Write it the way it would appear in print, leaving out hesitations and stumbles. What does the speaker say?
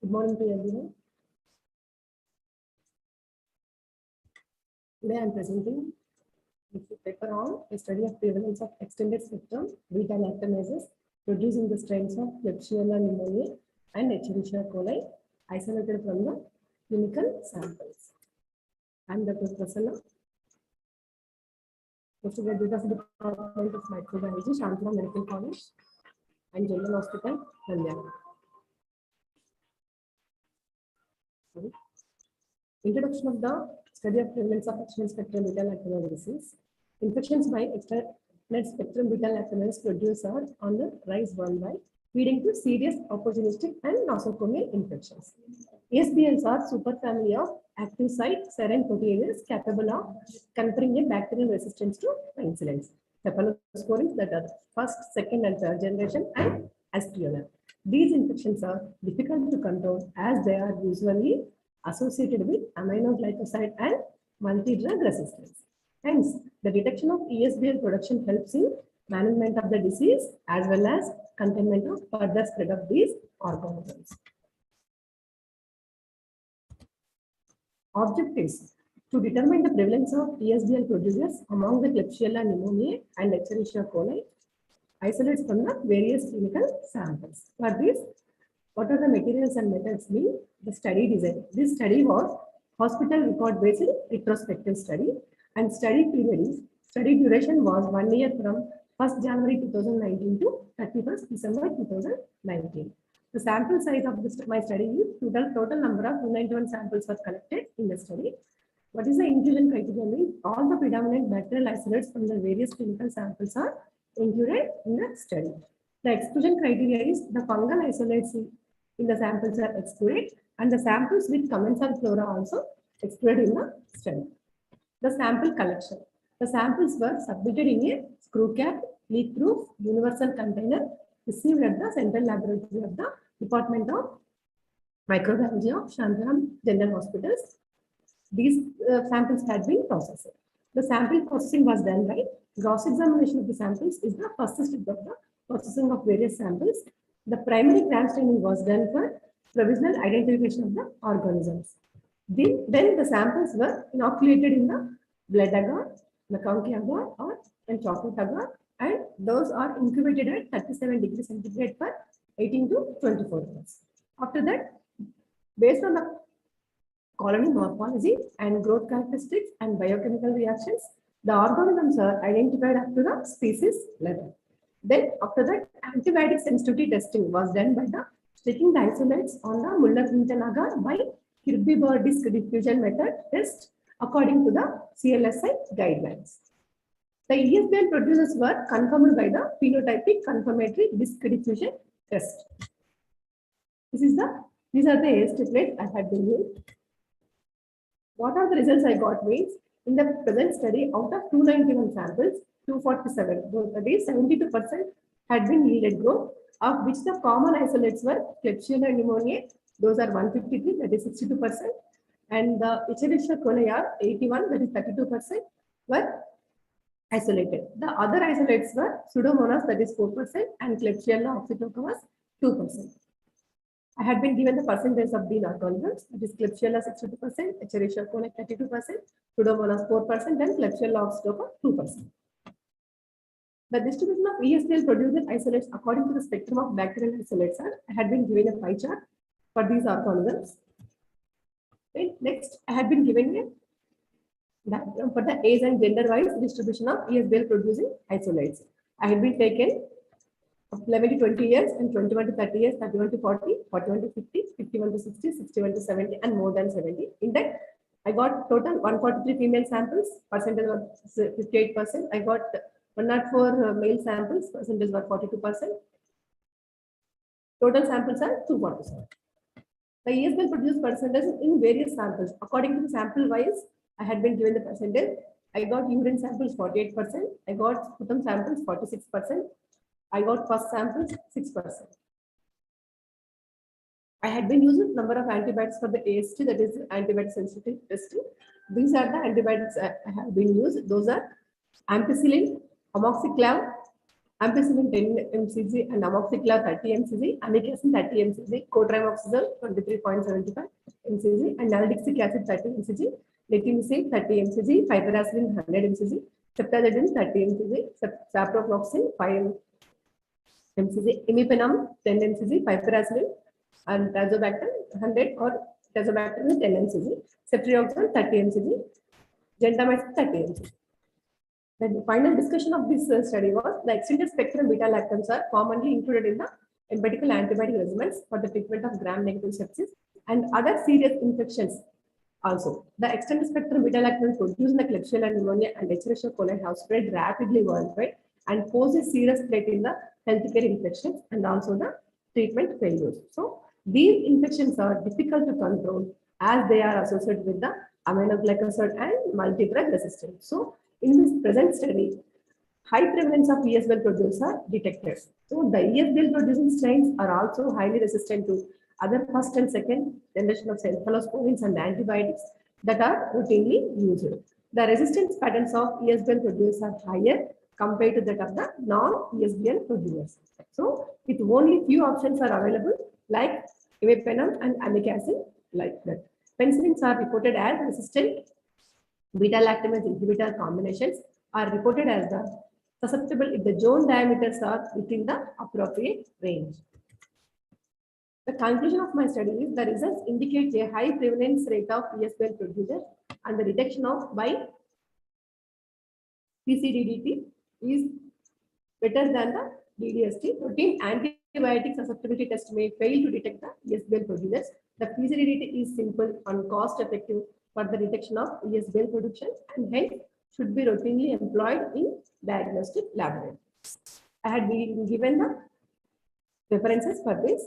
Good morning to everyone. Today I am presenting this paper on a study of prevalence of extended spectrum beta lactamases producing the strains of Klebsiella pneumoniae and Escherichia coli isolated from the clinical samples. I am Dr. Prasanna, postgraduate of the Department of Microbiology, Shantala Medical College and General Hospital, Nandyala. Introduction of the study of prevalence of extended spectrum beta lactamase disease. Infections by extended spectrum beta lactamase produce are on the rise worldwide, leading to serious opportunistic and nosocomial infections. ESBLs are superfamily of active site serine proteases capable of conferring a bacterial resistance to penicillins, cephalosporins that are first, second, and third generation, and Aspergillus. These infections are difficult to control as they are usually associated with aminoglycoside and multi-drug resistance. Hence, the detection of ESBL production helps in management of the disease as well as containment of further spread of these organisms. Objectives: to determine the prevalence of ESBL producers among the Klebsiella pneumoniae and Escherichia coli isolates from the various clinical samples. For this, what are the materials and methods being the study design? This study was hospital record-based retrospective study, and study duration was 1 year from 1st January 2019 to 31st December 2019. The sample size of my study is total number of 291 samples were collected in the study. What is the inclusion criteria? Means all the predominant bacterial isolates from the various clinical samples are included in the study. The exclusion criteria is the fungal isolates in the samples are excluded, and the samples with commensal flora also excluded in the study. The sample collection. The samples were submitted in a screw cap, leak-proof, universal container received at the central laboratory of the Department of Microbiology of Shantala General Hospitals. These samples had been processed. The sample processing was done by cross-examination of the samples is the first step of the processing of various samples. The primary gram staining was done for provisional identification of the organisms. Then the samples were inoculated in the blood agar, Macaulay agar, and chocolate agar, and those are incubated at 37 degrees centigrade for 18 to 24 hours. After that, based on the colony morphology and growth characteristics and biochemical reactions, the organisms are identified up to the species level. Then after that, antibiotic sensitivity testing was done by the sticking the isolates on the Muller-Winton agar by Kirby-Burr disc diffusion method test according to the CLSI guidelines. The ESBL producers were confirmed by the phenotypic confirmatory disc diffusion test. These are the AS templates I had been used. What are the results I got means in the present study out of 291 samples, 247, that is 72% had been yielded growth, of which the common isolates were Klebsiella pneumoniae, those are 153, that is 62%, and the Escherichia coli are 81, that is 32%, were isolated. The other isolates were Pseudomonas, that is 4%, and Klebsiella oxytoca was 2%. I had been given the percentage of the organisms, that is Klebsiella 62%, Escherichia coli 32%, Pseudomonas 4%, and Klebsiella oxytoca 2%. The distribution of ESBL produced isolates according to the spectrum of bacterial isolates I had been given a pie chart for these organisms. Okay. Next, I had been given a diagram for the age and gender-wise distribution of ESBL producing isolates. I had been taken 11 to 20 years and 21 to 30 years, 31 to 40, 41 to 50, 51 to 60, 61 to 70, and more than 70. In that, I got total 143 female samples, percentage was 58%. I got 104 male samples, percentage was 42%. Total samples are 247. The ESBL produced percentage in various samples. According to the sample wise, I had been given the percentage. I got urine samples 48%. I got sputum samples 46%. I got pus samples 6%. I had been using number of antibiotics for the AST, that is antibiotic sensitivity testing. These are the antibiotics I have been used. Those are ampicillin, amoxiclav, ampicillin 10 mcg and amoxicillin 30 mcg, amikacin 30 mcg, cotrimoxazole 23.75 mcg, and naldixic acid 30 mcg, litimicin 30 mcg, piperacillin 100 mcg, ceftazidime 30 mcg, ciprofloxacin 5 mcg, imipenem 10 mcg, piperacillin and tazobactam 100 or tazobactam 10 mcg, ceftriaxone 30 mcg, gentamicin 30 mcg. The final discussion of this study was the extended spectrum beta lactams are commonly included in the empirical antibiotic regimens for the treatment of gram-negative sepsis and other serious infections. Also, the extended spectrum beta lactams produced in the Klebsiella pneumonia and Escherichia coli have spread rapidly worldwide and pose a serious threat in the healthcare infections and also the treatment failures. So, these infections are difficult to control as they are associated with the aminoglycoside and multi-drug resistance. So, in this present study, high prevalence of ESBL produce are detected. So the ESBL producing strains are also highly resistant to other first and second generation of cephalosporins and antibiotics that are routinely used. The resistance patterns of ESBL produce are higher compared to that of the non-ESBL producers. So with only few options are available like imipenem and amikacin like that. Penicillins are reported as resistant. Beta-lactamase inhibitor combinations are reported as the susceptible if the zone diameters are within the appropriate range. The conclusion of my study is the results indicate a high prevalence rate of ESBL producers and the detection of by PCDDT is better than the DDST. Routine antibiotic susceptibility test may fail to detect the ESBL producers. The PCDDT is simple and cost effective for the detection of ESBL production and hence should be routinely employed in diagnostic laboratories. I had been given the references for this.